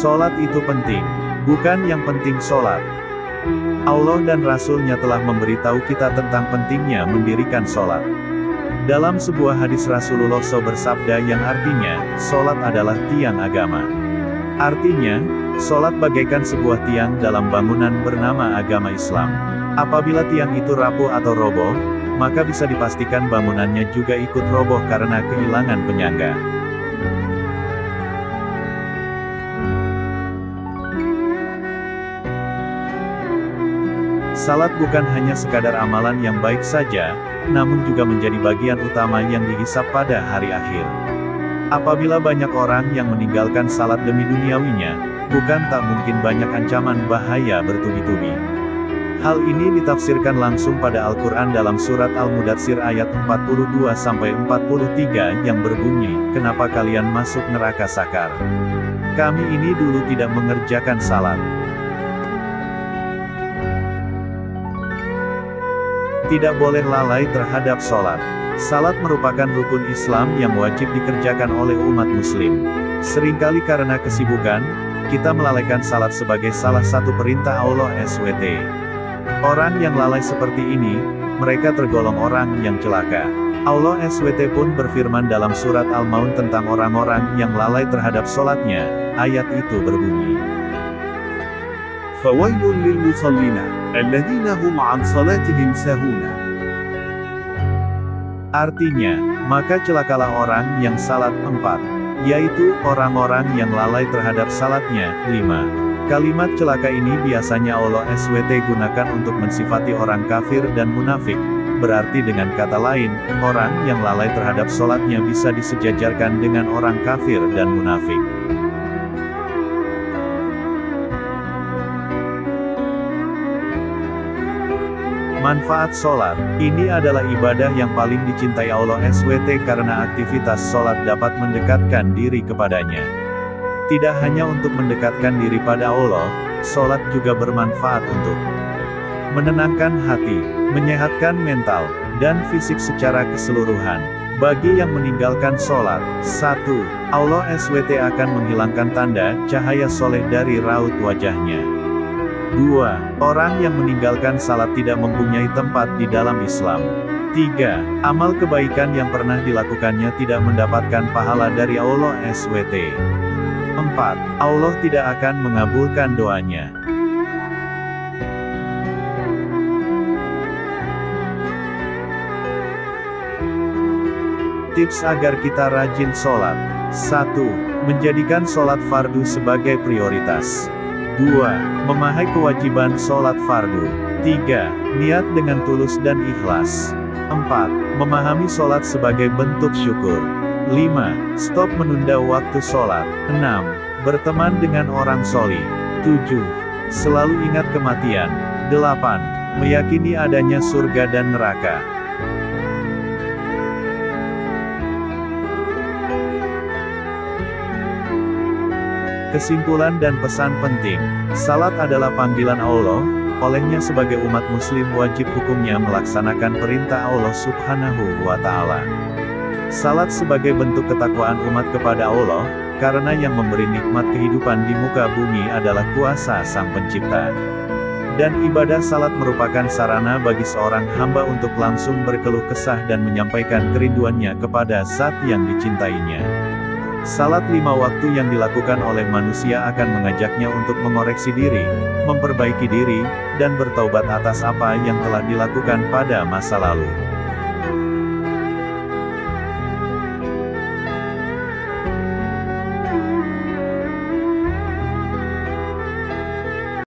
Sholat itu penting. Bukan yang penting sholat. Allah dan Rasul-Nya telah memberitahu kita tentang pentingnya mendirikan sholat. Dalam sebuah hadis Rasulullah SAW bersabda yang artinya, sholat adalah tiang agama. Artinya, sholat bagaikan sebuah tiang dalam bangunan bernama agama Islam. Apabila tiang itu rapuh atau roboh, maka bisa dipastikan bangunannya juga ikut roboh karena kehilangan penyangga. Salat bukan hanya sekadar amalan yang baik saja, namun juga menjadi bagian utama yang dihisap pada hari akhir. Apabila banyak orang yang meninggalkan salat demi duniawinya, bukan tak mungkin banyak ancaman bahaya bertubi-tubi. Hal ini ditafsirkan langsung pada Al-Quran dalam surat Al-Mudatsir ayat 42-43 yang berbunyi, "Kenapa kalian masuk neraka sakar? Kami ini dulu tidak mengerjakan salat." Tidak boleh lalai terhadap sholat. Salat merupakan rukun Islam yang wajib dikerjakan oleh umat muslim. Seringkali karena kesibukan, kita melalaikan salat sebagai salah satu perintah Allah SWT. Orang yang lalai seperti ini, mereka tergolong orang yang celaka. Allah SWT pun berfirman dalam surat Al-Maun tentang orang-orang yang lalai terhadap sholatnya. Ayat itu berbunyi, فَوَيْلٌ لِلْمُصَلِّينَ الَّذِينَ هُمْ عَنْ صَلَاتِهِمْ سَاهُونَ. Artinya, maka celakalah orang yang salat 4, yaitu orang-orang yang lalai terhadap salatnya. 5. Kalimat celaka ini biasanya Allah SWT gunakan untuk mensifati orang kafir dan munafik. Berarti dengan kata lain, orang yang lalai terhadap sholatnya bisa disejajarkan dengan orang kafir dan munafik. Manfaat sholat. Ini adalah ibadah yang paling dicintai Allah SWT karena aktivitas sholat dapat mendekatkan diri kepadanya. Tidak hanya untuk mendekatkan diri pada Allah, sholat juga bermanfaat untuk menenangkan hati, menyehatkan mental, dan fisik secara keseluruhan. Bagi yang meninggalkan sholat, 1. Allah SWT akan menghilangkan tanda cahaya soleh dari raut wajahnya. 2. Orang yang meninggalkan salat tidak mempunyai tempat di dalam Islam. 3. Amal kebaikan yang pernah dilakukannya tidak mendapatkan pahala dari Allah SWT. 4. Allah tidak akan mengabulkan doanya. Tips agar kita rajin sholat. 1. Menjadikan sholat fardu sebagai prioritas. 2. Memahami kewajiban sholat fardu. 3. Niat dengan tulus dan ikhlas. 4. Memahami sholat sebagai bentuk syukur. 5. Stop menunda waktu sholat. 6. Berteman dengan orang solih. 7. Selalu ingat kematian. 8. Meyakini adanya surga dan neraka. Kesimpulan dan pesan penting. Salat adalah panggilan Allah, olehnya sebagai umat muslim wajib hukumnya melaksanakan perintah Allah Subhanahu wa Ta'ala. Salat sebagai bentuk ketakwaan umat kepada Allah, karena yang memberi nikmat kehidupan di muka bumi adalah kuasa Sang Pencipta. Dan ibadah salat merupakan sarana bagi seorang hamba untuk langsung berkeluh kesah dan menyampaikan kerinduannya kepada Zat yang dicintainya. Salat 5 waktu yang dilakukan oleh manusia akan mengajaknya untuk mengoreksi diri, memperbaiki diri, dan bertaubat atas apa yang telah dilakukan pada masa lalu.